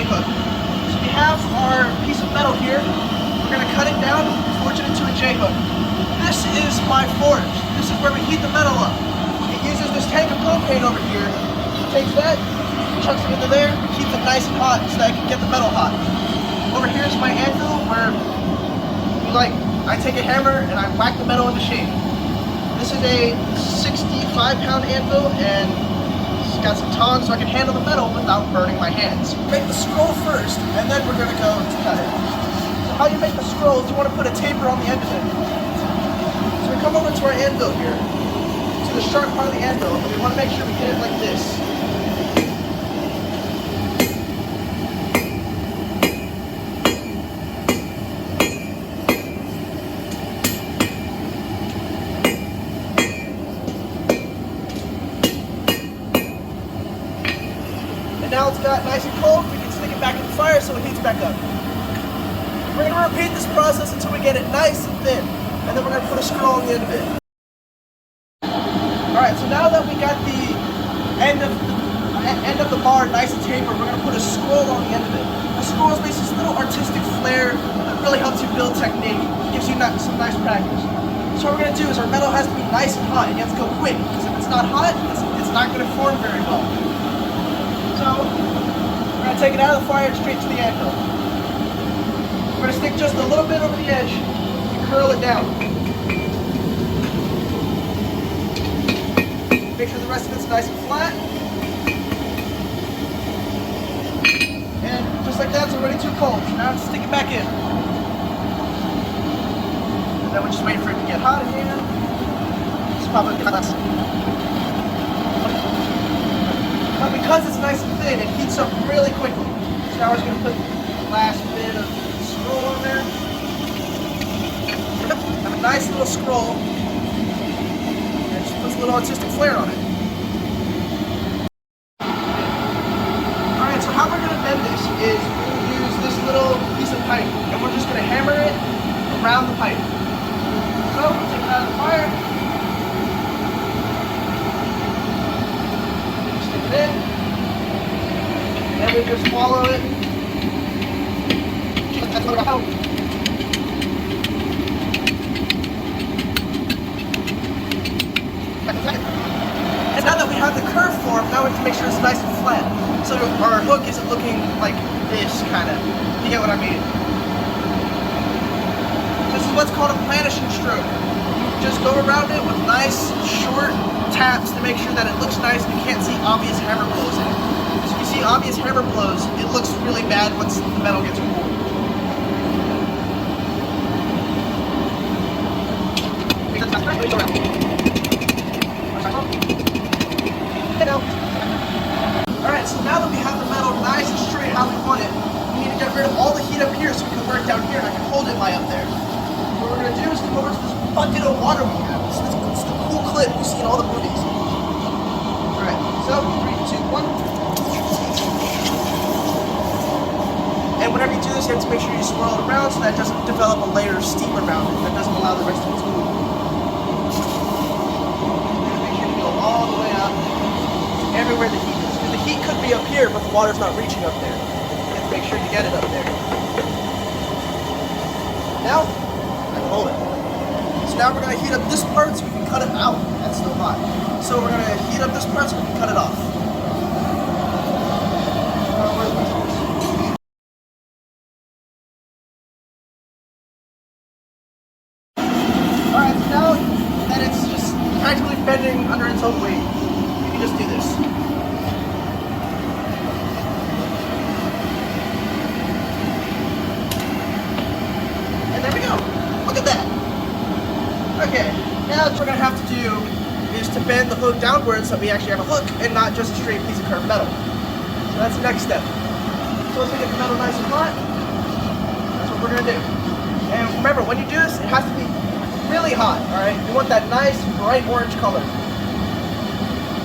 J-hook. So we have our piece of metal here. We're going to cut it down and forge it into a J-hook. This is my forge. This is where we heat the metal up. It uses this tank of propane over here. It takes that, chucks it into there, keeps it nice and hot so that I can get the metal hot. Over here is my anvil where I take a hammer and I whack the metal into shape. This is a 65-pound anvil and it's got some tongs so I can handle the metal without burning my hands. Make the scroll first and then we're going to go to cut it. So how you make the scroll is you want to put a taper on the end of it. So we come over to our anvil here, to the sharp part of the anvil, and we want to make sure we hit it like this. And now it's got nice and cold, we can stick it back in the fire so it heats back up. We're going to repeat this process until we get it nice and thin, and then we're going to put a scroll on the end of it. Alright, so now that we got the end of the bar nice and tapered, we're going to put a scroll on the end of it. A scroll is basically this little artistic flair that really helps you build technique. It gives you some nice practice. So what we're going to do is our metal has to be nice and hot, and you have to go quick, because if it's not hot, it's not going to form very well. So, we're going to take it out of the fire straight to the anvil. We're going to stick just a little bit over the edge and curl it down. Make sure the rest of it's nice and flat. And just like that, it's already too cold. So now stick it back in. And then we'll just wait for it to get hot again. It's probably less. But because it's nice and thin, it heats up really quickly. So now we're just going to put the last bit of scroll on there. Have a nice little scroll. And just puts a little artistic flair on it. Alright, so how we're going to bend this is we're going to use this little piece of pipe. And we're just going to hammer it around the pipe. So, we'll take it out of the fire. In, and we just follow it. And now that we have the curve form, now we have to make sure it's nice and flat. So our hook isn't looking like this, kind of. You get what I mean? This is what's called a planishing stroke. You just go around it with nice, short taps to make sure that it looks nice and you can't see obvious hammer blows in it. So if you see obvious hammer blows, it looks really bad once the metal gets cool. Alright, so now that we have the metal nice and straight how we want it, we need to get rid of all the heat up here so we can work down here and I can hold it high up there. What we're going to do is come over to this bucket of water we have. It's the cool clip you see in all the movies. Alright, so 3, 2, 1. And whenever you do this, you have to make sure you swirl it around so that it doesn't develop a layer of steam around it. That doesn't allow the rest of it to cool. Make sure you go all the way up everywhere the heat is. Because the heat could be up here, but the water's not reaching up there. You have to make sure you get it up there. Now, I can hold it. So now we're going to heat up this part so we can cut it out. That's still hot. So we're going to heat up this part so we can cut it off. Alright, so now that it's just practically bending under its own weight, you can just do this. And there we go. Look at that. Okay, now what we're going to have to do is to bend the hook downwards so we actually have a hook and not just a straight piece of curved metal. So that's the next step. So once we get the metal nice and hot, that's what we're going to do. And remember, when you do this, it has to be really hot, alright? You want that nice, bright orange color.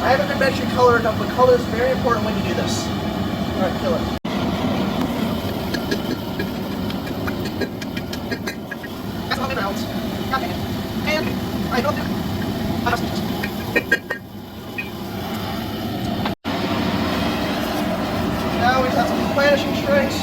I haven't been mentioning color enough, but color is very important when you do this. Alright, kill it. That's all the rounds. Okay. And I don't do now we have some planishing stroke. Thanks.